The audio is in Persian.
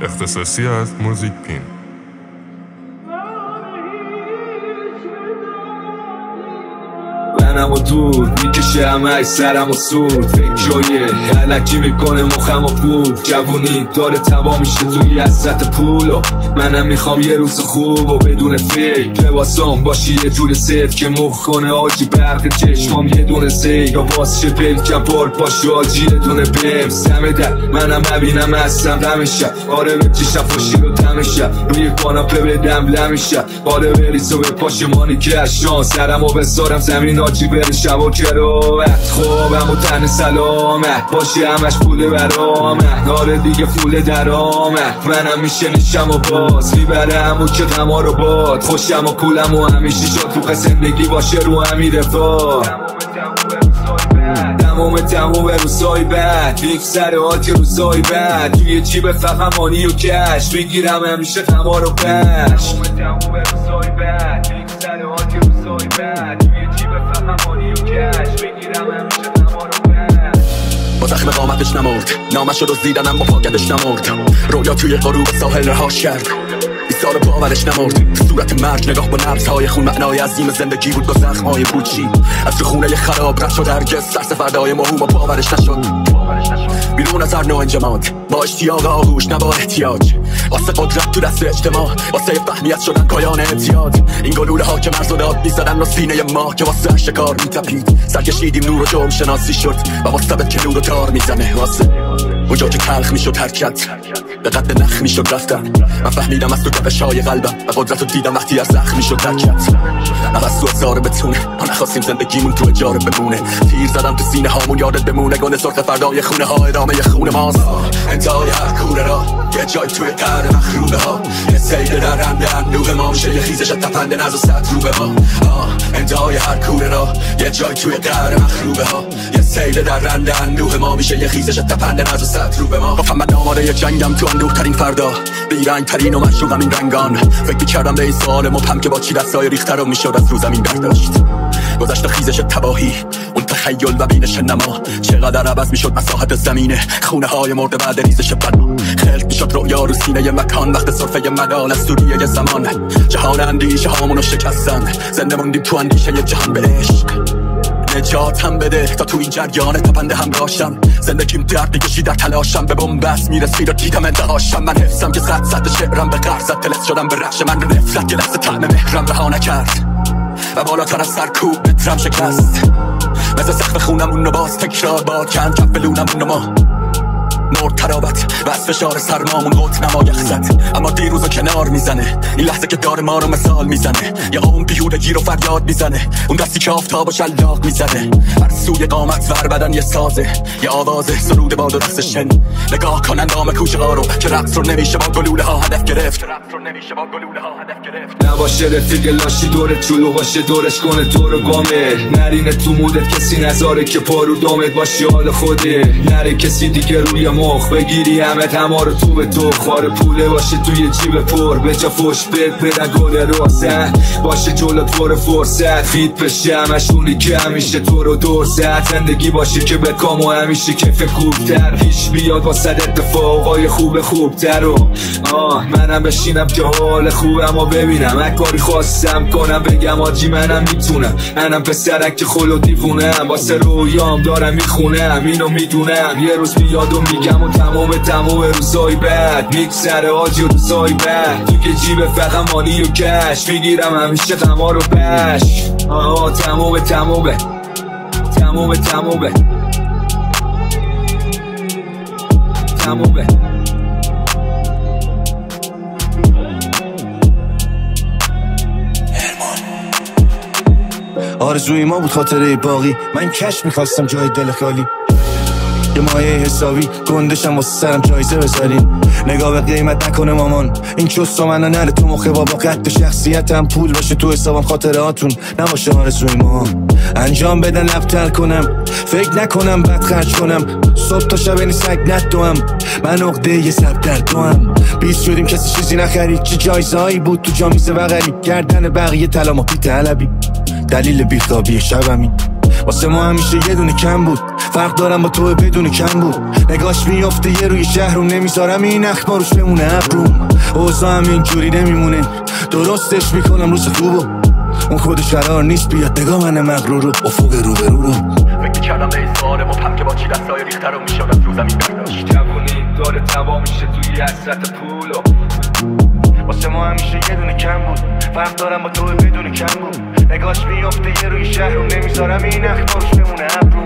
اختصاصی از موزیک پین. منم و دور میکشه همه سرم و سود فکرهای علکی میکنه مخم و پول جوونی داره تبا میشه توی حسرت پول و منم میخوام یه روز خوب و بدون فکر لباسام باشی یه جور سفت که مخ کنه آجی برق چشمام یه دونه سی یا باز شه پلکم پر پاشو آجی یه دونه بم سمه در منم نبینم هستم دمشم آره به چشم فاشی رو دمشم روی کاناپه بدم لمشم آره بریز و به پاشمانی که اشان سرم و بذارم زمین آجی بری شب و کراوت خوابم و تن سلامت باشی همش پول برامت آره دیگه فول درامت منم میشه نیشم و باز میبرم و که غما رو باد خوشم و کولم و همیشه شد تو زندگی باشه رو همین رفاه تموم روزای بعد میگذره که روزای بعد توی جیب فهمانی و کش میگیرم همیشه غما رو پش تموم روزای بعد میگذره که روزای بعد توی جیب فهمانی و کش میگیرم همیشه غما رو پش با زخم قامتش نمرد نامش رو دزدیدنم با پاکتش نمرد رویا توی غروب ساحل رهاش کرد بیسار باورش نمرد صورت مرگ نگاه با نبضهای خون معنای عظیم زندگی بود با زخمهای پوچی از تو خونه خراب رد شد هرگز سرس فردای مهم و باورش نشد بیرون از هر نوع انجماد با اشتیاق آغوش نه با احتیاج واسه قدرت تو دست اجتماع واسه فهمیت شدن پایان اعتیاد این گلوله ها که مرز و داد میزدن رو سینه ما که واسه شکار میتپید سرکشیدیم نور و جرم شناسی شد و مستبد که نور و تار میزنه واسه اونجا که تلخ میشد حرکت به قد نخ میشد رفتن من فهمیدم از تو تپش‌های قلبم و قدرت رو دیدم وقتی از زخم میشد حرکت نفس تو ازاره بتونه ما نخواستیم زندگیمون تو اجاره بمونه تیر زدم تو سینه هامون یادت بمونه گنده سرخ فردای خونه ها ادامه خونه ماست انتهای هر کوره را یه جای توی قرن مخروبه ها یه سیل در رنده اندوه ما میشه یه خیزش تپنده نز و ست روبه ها انتهای هر کوره را یه جای توی قرن مخروبه ها یه سیل در رنده اندوه ما میشه یه خیزش تپنده نز و ست روبه ما گفتم من آماده جنگم تو اندوه ترین فردا بیرنگ ترین و مشروقم این رنگان فکر کردم به این سوال مبهم که با چی دستای ریخته رو میشد از رو زمین برداشت گذشت خیزش تباهی اون تخیل و بینش نما چقدر عوض میشد مساحت زمینه خونه های مرده بعد ریزش بنا خلق میشد رویا رو سینه مکان وقت صرفه مدال از سوریه زمان جهان اندیشه هامونو شکستن زنده موندیم تو اندیشه یه جهان به عشق نجاتم بده تا تو این جریان تپنده هم راشم زندگیم درد میکشی در تلاشم به بنبست میرسی رو دیدم انتهاشم من حفظم که صد شعرم به قرض زد تلس شدم به رخش من نفرت که لحظه طعم مهرم رها نکرد و بالاتر از سرکوب مترم شکست مثل سقف خونم اون رو باز تکرار باد کن کف بلونم اون رو ما مرد ترابت و از فشار سرمامون قط نمایخ زد اما دیروزو کنار میزنه این لحظه که داره ما رو مثال میزنه یا اون بیهودگی رو فریاد میزنه اون دستی که آفتاب و شلاق میزنه هر سوی قامت ور بدن یه سازه یه آوازه سرود باد و رقص شن نگاه کن اندام کوچه ها رو که رقص رو نمیشه با گلوله ها هدف گرفت نباشه رفیق لاشی دورت چلو باشه دورش کنه تو رو گامه نرینه تو مودت کسی نذاره که پارو دامت باشی حال خوده نره کسی دیگه روی مخ بگیری همه تما رو تو به تو خوار پوله باشه توی جیب پر به جا فش بدن گل روزن باشه جلوت پر فرصت فیت بشه همشونی که همیشه تو رو دور زد زندگی باشه که به کام و همیشه کیف کوبتر پیش بیاد واسه اتفاقای خوبتر و منم بشینم که حال خوبم و ببینم هر کاری خواستم کنم بگم آجی منم میتونم منم پسرک که خلو دیوونم واسه رویام دارم میخونم اینو میدونم یه روز بیاد و میگم و تمام روزای بعد میگذره آجی روزای بعد تو که جیب فقمانی و کش میگیرم همیشه غما رو پش تمومه آرزوی ما بود خاطره باقی من کش میخواستم جای دل خالی یه مایه حسابی گندشم واسه سرم جایزه بذاریم نگاه به قیمت نکنه مامان این چوستا منو نره تو مخه بابا قد شخصیتم پول باشه تو حسابم خاطراتون نباشه آرزوی ما انجام بدن لبتر کنم فکر نکنم بد خرج کنم صبح تا شب این سگ ندوم من عقده یه سب در دوم 20 شدیم کسی چیزی نخرید چه جایزه هایی بود تو جامیزه بغلی گردن بقیه طلا ما بی طلبی دلیل بیخوابی شبمی واسه ما همیشه یه دونه کم بود. فرق دارم با تو بدون کم بود. نگاش میافته یه روی شهرم، نمیذارم این اخبار روش بمونه ابروم. اوضاع هم اینجوری نمیمونه، درستش میکنم روز خوبو. اون خودش قرار نیست بیاد نگاه من مغرور رو افق روبرو رو. فکر کردم به اظهار مبهم که با چی دستای ریخته رو میشد از رو زمین برداشت. جوونی داره تمام میشه توی حسرت پولو. واسه ما همیشه یه دونه کم بود. فرق دارم با تو بدون کم بود. نگاش میافته یه روی شهرم، نمیذارم این اخبار روش بمونه ابروم.